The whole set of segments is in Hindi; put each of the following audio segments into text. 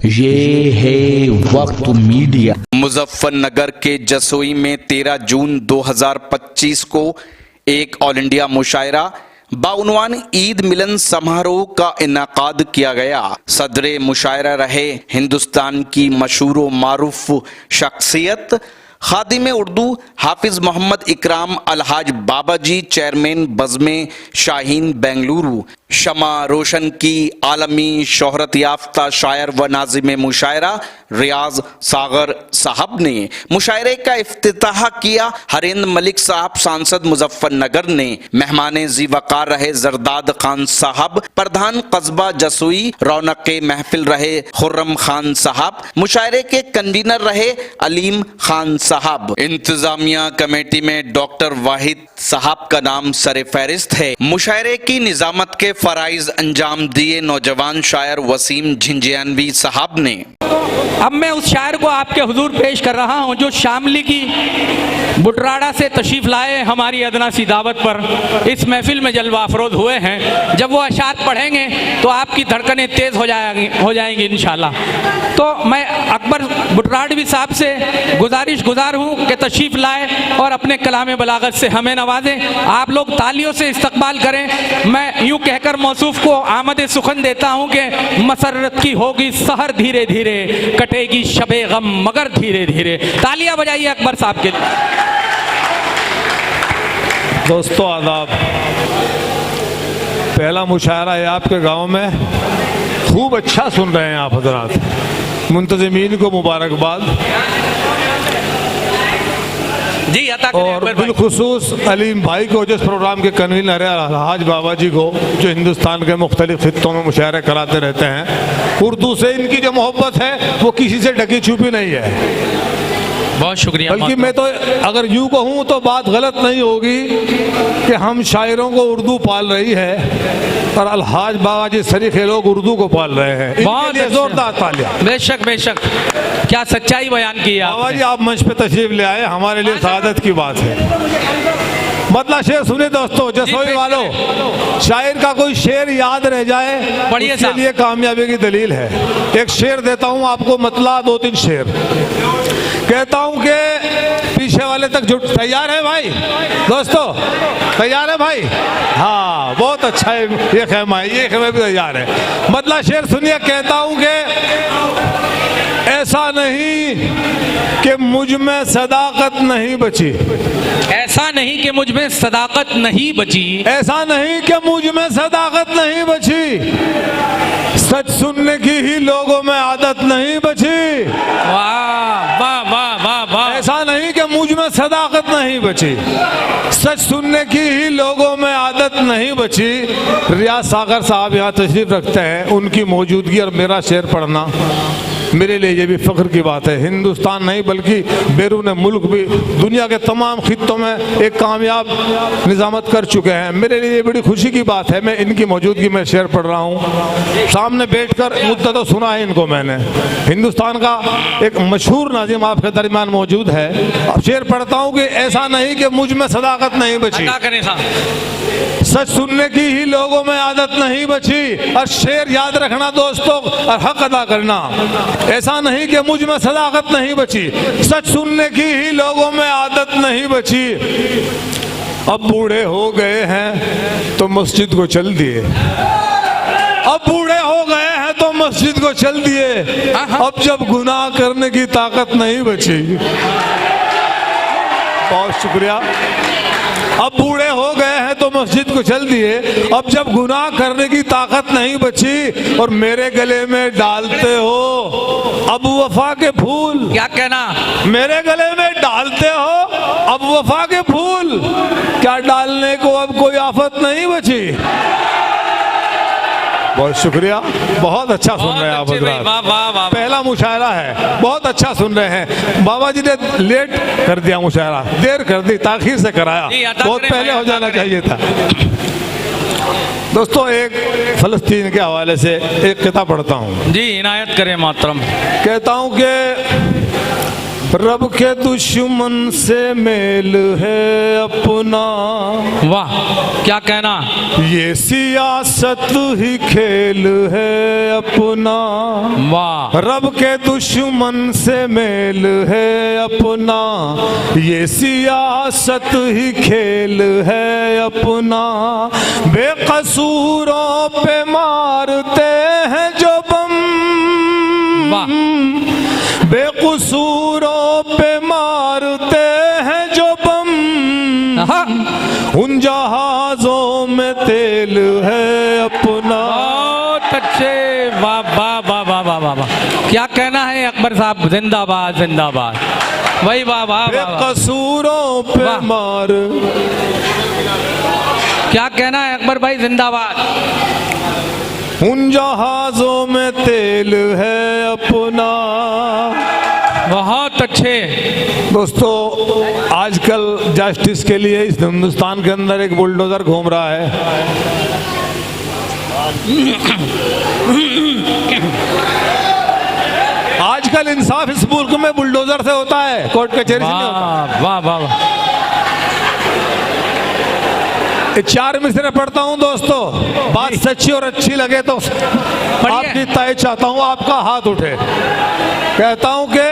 ये है वक्त मीडिया। मुजफ्फरनगर के जसोई में 13 जून 2025 को एक ऑल इंडिया मुशायरा बाउनवान ईद मिलन समारोह का इनाकाद किया गया। सदरे मुशायरा रहे हिंदुस्तान की मशहूर मारूफ शख्सियत खादिम उर्दू हाफिज मोहम्मद इकराम अलहाज बाबाजी, चेयरमैन बज़्मे शाहीन बेंगलुरु। शमा रोशन की आलमी शोहरत याफ्ता शायर व नाज़िम मुशायरा रियाज सागर साहब ने मुशायरे का इफ्तिताह किया। हरेंद्र मलिक साहब सांसद मुजफ्फरनगर ने मेहमान जी वकार रहे जरदाद खान साहब। प्रधान कस्बा जसोई रौनक महफिल रहे खुर्रम खान साहब। मुशायरे के कन्वीनर रहे अलीम खान साहब। इंतजामिया कमेटी में डॉक्टर वाहिद साहब का नाम सरे फहरिस्त है। मुशायरे की निजामत के फराइज अंजाम दिए नौजवान शायर वसीम झिंझियानवी साहब ने। अब मैं उस शायर को आपके हुजूर पेश कर रहा हूं जो शामली की बुटराड़ा से तशरीफ लाए हमारी अदना सी दावत पर इस महफिल में जलवा अफरोज हुए हैं। जब वो अशात पढ़ेंगे तो आपकी धड़कनें तेज हो जाएंगी इंशाल्लाह। तो मैं अकबर बुटराड़वी साहब से गुजार हूं कि तशरीफ लाए और अपने कलाम बलागत से हमें नवाजें। आप लोग तालियों से इस्तकबाल करें। मैं यूं कहकर मौसूफ को आमद सुखन देता हूं कि मसरत की होगी सहर धीरे धीरे, कटेगी शबे गम मगर धीरे धीरे। तालियां बजाइए अकबर साहब के लिए। दोस्तों आदाब, पहला मुशायरा है आपके गांव में, खूब अच्छा सुन रहे हैं आप हजरात। मुंतज़मीन को मुबारकबाद जी अता और बिलखुसूस अलीम भाई को जिस प्रोग्राम के कन्वीनर है अलहाज बाबा जी को, जो हिंदुस्तान के मुख्तलिफ खित्तों में मुशायरे कराते रहते हैं। उर्दू से इनकी जो मोहब्बत है वो किसी से ढकी छुपी नहीं है। बहुत शुक्रिया। बल्कि मैं तो अगर यूं कहूं तो बात गलत नहीं होगी कि हम शायरों को उर्दू पाल रही है और अलहाज बाबा जी सरीखे लोग उर्दू को पाल रहे हैं। बहुत जोरदार तालियां। बेशक बेशक, क्या सच्चाई बयान की है बाबा जी। आप मंच पे तशरीफ ले आए, हमारे लिए सादत की बात है। मतलब शेर सुने दोस्तों, जसोई वालों, शायर का कोई शेर याद रह जाए उसके लिए कामयाबी की दलील है। एक शेर देता हूं आपको, मतलब 2-3 शेर कहता हूं कि पीछे वाले तक जुट। तैयार है भाई? दोस्तों तैयार है भाई? हाँ बहुत अच्छा है। ये खेमा है, ये खेमा भी तैयार है। मतलब शेर सुनिए, कहता हूं कि ऐसा नहीं कि मुझ में सदाकत नहीं बची। ऐसा नहीं कि मुझ में सदाकत नहीं बची। ऐसा नहीं कि मुझ में सदाकत नहीं बची। सच सुनने की ही लोगों में आदत नहीं बची। वाह वाह वाह वाह वाह। ऐसा नहीं कि मुझ में सदाकत नहीं बची, सच सुनने की ही लोगों में आदत नहीं बची। रियाज सागर साहब यहाँ तशरीफ रखते हैं, उनकी मौजूदगी और मेरा शेर पढ़ना मेरे लिए ये भी फ़ख्र की बात है। हिंदुस्तान नहीं बल्कि बैरून मुल्क भी दुनिया के तमाम खित्तों में एक कामयाब निज़ामत कर चुके हैं। मेरे लिए ये बड़ी खुशी की बात है। मैं इनकी मौजूदगी में शेर पढ़ रहा हूँ। सामने बैठकर मुद्दा तो सुना है इनको मैंने। हिंदुस्तान का एक मशहूर नाज़िम आपके दरमियान मौजूद है। अब शेर पढ़ता हूँ कि ऐसा नहीं कि मुझ में सदाकत नहीं बची, सच सुनने की ही लोगों में आदत नहीं बची। और शेर याद रखना दोस्तों और हक अदा करना। ऐसा नहीं कि मुझ में सदाकत नहीं बची, सच सुनने की ही लोगों में आदत नहीं बची। अब बूढ़े हो गए हैं तो मस्जिद को चल दिए। अब बूढ़े हो गए हैं तो मस्जिद को चल दिए। अब जब गुनाह करने की ताकत नहीं बची। बहुत शुक्रिया। अब बूढ़े हो गए हैं तो मस्जिद को चल दिए। अब जब गुनाह करने की ताकत नहीं बची और मेरे गले में डालते हो अब वफा के फूल। क्या कहना? मेरे गले में डालते हो अब वफा के फूल। क्या डालने को अब कोई आफत नहीं बची? बहुत शुक्रिया। बहुत अच्छा सुन रहे हैं आप हजरात। पहला मुशायरा है, बहुत अच्छा सुन रहे हैं। बाबा जी ने लेट कर दिया मुशायरा, देर कर दी, ताखीर से कराया, बहुत पहले हो जाना चाहिए था। दोस्तों एक फलस्तीन के हवाले से एक किताब पढ़ता हूँ। जी इनायत करें मोहतरम। कहता हूँ कि रब के दुश्मन से मेल है अपना, वाह क्या कहना, ये सियासत ही खेल है अपना। वाह रब के दुश्मन से मेल है अपना, ये सियासत ही खेल है अपना। बेकसूरों पे मारते हैं जो बम, वाह बेकसूरों पे मारते हैं जो बम, हाँ। उन जहाजों में तेल है अपना। बहुत अच्छे, वाह वाह वाह वाह वाह वाह वाह, क्या कहना है अकबर साहब, जिंदाबाद जिंदाबाद, वही वाह वाह वाह वाह। बेकसूरों पे वाह। मार, क्या कहना है अकबर भाई, जिंदाबाद। उन जहाजों में तेल है अपना। बहुत अच्छे। दोस्तों, आजकल जस्टिस के लिए इस हिंदुस्तान के अंदर एक बुलडोजर घूम रहा है। आजकल इंसाफ इस मुल्क में बुलडोजर से होता है, कोर्ट कचहरी से नहीं होता। वाह वाह वाह। ये 4 मिसरे पढ़ता हूं दोस्तों, बात सच्ची और अच्छी लगे तो आपकी ताई चाहता हूं आपका हाथ उठे। कहता हूं कि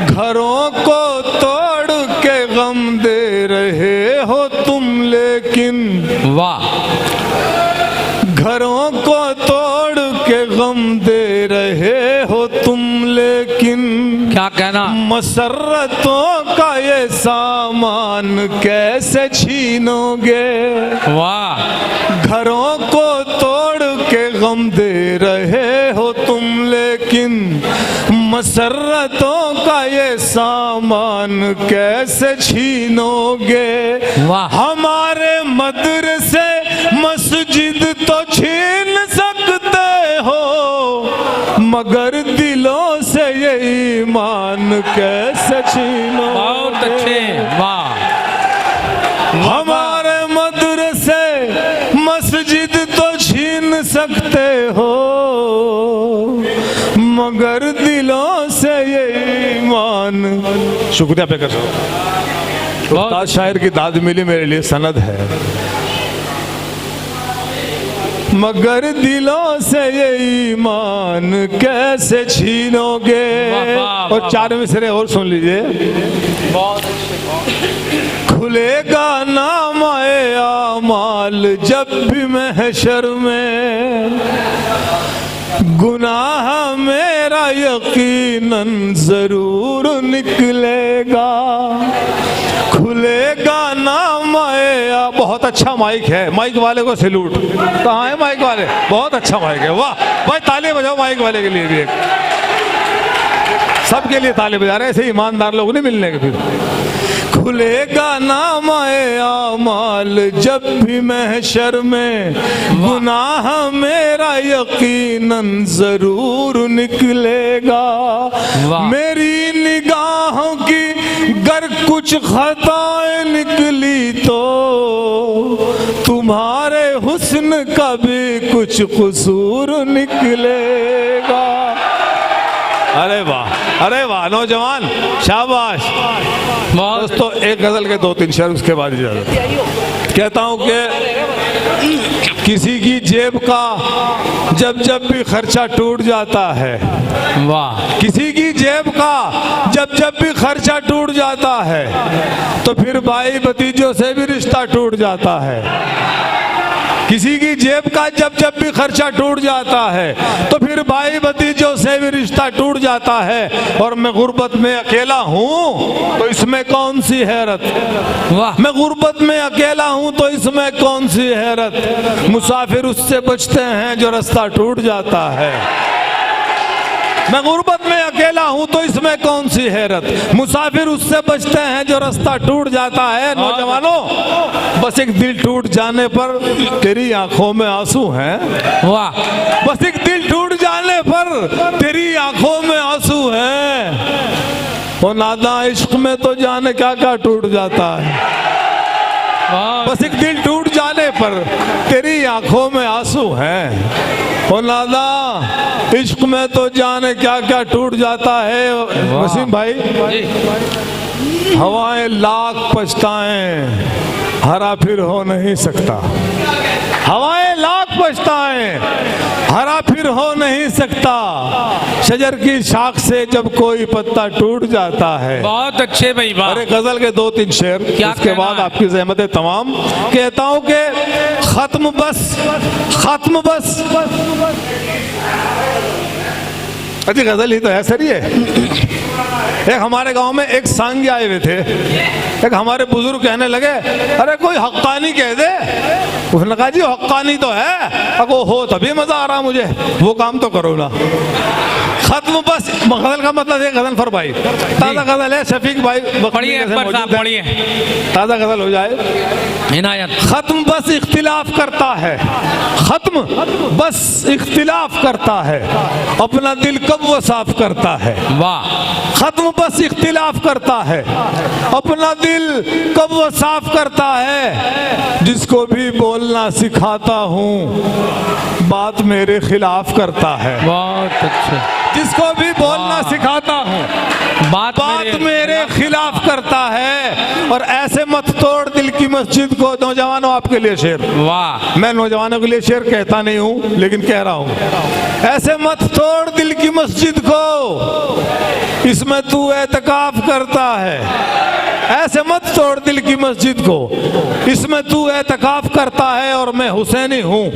घरों को तोड़ के गम दे रहे हो तुम, लेकिन वाह, घरों को तोड़ के गम दे रहे हो तुम, लेकिन क्या कहना, मसरतों का ये सामान कैसे छीनोगे। वाह, घरों को तोड़ के गम दे रहे हो तुम, लेकिन मसरतों का ये सामान कैसे छीनोगे। वाह। हमारे मदरसे मस्जिद तो छीन सकते हो, मगर दिलों से ये ईमान कैसे छीनोगे। बहुत अच्छे, वाह। हमारे मदरसे मस्जिद तो छीन सकते हो, मगर दिलों से ये ईमान। शुक्रिया पे कर सकते। उस्ताद शायर की दाद मिली मेरे लिए सनद है, मगर दिलों से ये ईमान कैसे छीनोगे। वाह, वाह, और 4 मिसरे और सुन लीजिए। बहुत अच्छे। खुलेगा नाम आए आमाल जब भी महशर में, गुनाह मेरा यकीनन जरूर निकलेगा। खुलेगा नाम आए। बहुत अच्छा माइक है, माइक वाले को सैल्यूट। कहाँ है माइक वाले? बहुत अच्छा माइक है, वाह भाई, ताली बजाओ माइक वाले के लिए भी। एक सबके लिए ताली बजा रहे, ऐसे ईमानदार लोग नहीं मिलने के। फिर खुलेगा नाम आए आमाल जब भी महशर में, गुनाह मेरा यकीनन जरूर निकलेगा। मेरी निगाहों की गर कुछ खताएं निकली तो, तुम्हारे हुस्न का भी कुछ कसूर निकलेगा। अरे वाह, अरे वाह नौजवान, शाबाश। दोस्तों, एक गजल के 2-3 शेर, उसके बाद इजाजत। कहता हूं कि किसी की जेब का जब जब भी खर्चा टूट जाता है, वाह, किसी की जेब का जब जब भी खर्चा टूट जाता है, तो फिर भाई भतीजों से भी रिश्ता टूट जाता है। किसी की जेब का जब जब भी खर्चा टूट जाता है, तो फिर भाई भतीजों से भी रिश्ता टूट जाता है। और मैं गुर्बत में अकेला हूँ तो इसमें कौन सी हैरत। वाह, मैं गुर्बत में अकेला हूँ तो इसमें कौन सी हैरत। मुसाफिर उससे बचते हैं जो रास्ता टूट जाता है। मैं गुर्बत में अकेला हूं तो इसमें कौन सी हैरत। मुसाफिर उससे बचते हैं जो रास्ता टूट जाता है। नौजवानों, बस एक दिल टूट जाने पर तेरी आंखों में आंसू हैं। वाह, बस एक दिल टूट जाने पर तेरी आंखों में आंसू हैं। और नादा इश्क में तो जाने क्या क्या टूट जाता है। बस एक दिल टूट जाने पर तेरी आंखों में आंसू हैं। ओ नादा इश्क में तो जाने क्या क्या टूट जाता है। वसीम भाई, हवाएं लाख पछताएं हरा फिर हो नहीं सकता। हवाएं लाख पछताएं हरा फिर हो नहीं सकता। शजर की शाख से जब कोई पत्ता टूट जाता है। बहुत अच्छे भाई, वाह। अरे गजल के 2-3 शेर, इसके बाद आपकी ज़हमतें तमाम। कहता हूं कि खत्म बस। अच्छी गजल ही तो है सर। ये एक हमारे गांव में एक सांगी आए हुए थे। एक हमारे बुजुर्ग कहने लगे, अरे कोई हक्कानी कह दे। उसने कहा जी हक्कानी तो है, अगो हो तभी मजा आ रहा मुझे, वो काम तो करो ना। खत्म बस गजल का मतलब है गजल फरमाई। ताज़ा गजल है, शफीक भाई पढ़िए, ताज़ा गजल हो जाए। इनायत। खत्म बस इख्तिलाफ करता है, खत्म बस इख्तिलाफ करता है, अपना दिल कब वो साफ करता है। वाह। खत्म बस इख्तिलाफ करता है, अपना दिल कब वो साफ करता है। जिसको भी बोलना सिखाता हूँ बात मेरे खिलाफ करता है। बहुत अच्छे। जिसको भी बोलना सिखाता हूँ बात मेरे खिलाफ करता है। और ऐसे मत तोड़ दिल की मस्जिद को। नौजवानों आपके लिए शेर। वाह। मैं नौजवानों के लिए शेर कहता नहीं हूँ, लेकिन कह रहा हूँ। ऐसे मत तोड़ दिल की मस्जिद को, इसमें तू एतकाफ करता है। ऐसे मत तोड़ दिल की मस्जिद को, इसमें तू एतकाफ करता है। और मैं हुसैनी हूँ।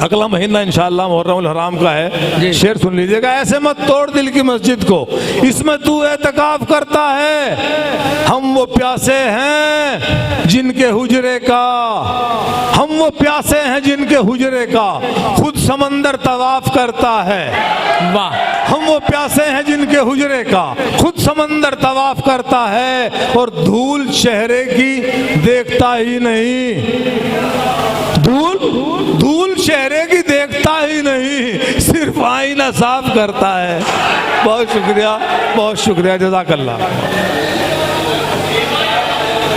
अगला महीना इंशाअल्लाह मुहर्रम हराम का है, शेर सुन लीजिएगा। ऐसे मत तोड़ दिल की मस्जिद को, इसमें तू एतकाफ करता है। हम वो प्यासे हैं जिनके हुजरे का, हम वो प्यासे हैं जिनके हुजरे का खुद समंदर तवाफ करता है। वाह। हम वो प्यासे हैं जिनके हुजरे का खुद समंदर तवाफ करता है। और धूल चेहरे की देखता ही नहीं, धूल चेहरे की देखता ही नहीं, सिर्फ आईना साफ करता है। बहुत शुक्रिया, जज़ाकल्लाह।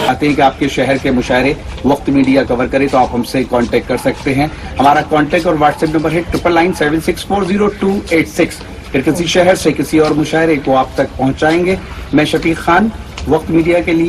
आते हैं कि आपके शहर के मुशायरे वक्त मीडिया कवर करे तो आप हमसे कांटेक्ट कर सकते हैं। हमारा कांटेक्ट और व्हाट्सएप नंबर है 9997640286। फिर किसी शहर से किसी और मुशायरे को आप तक पहुंचाएंगे। मैं शफीक खान, वक्त मीडिया के लिए।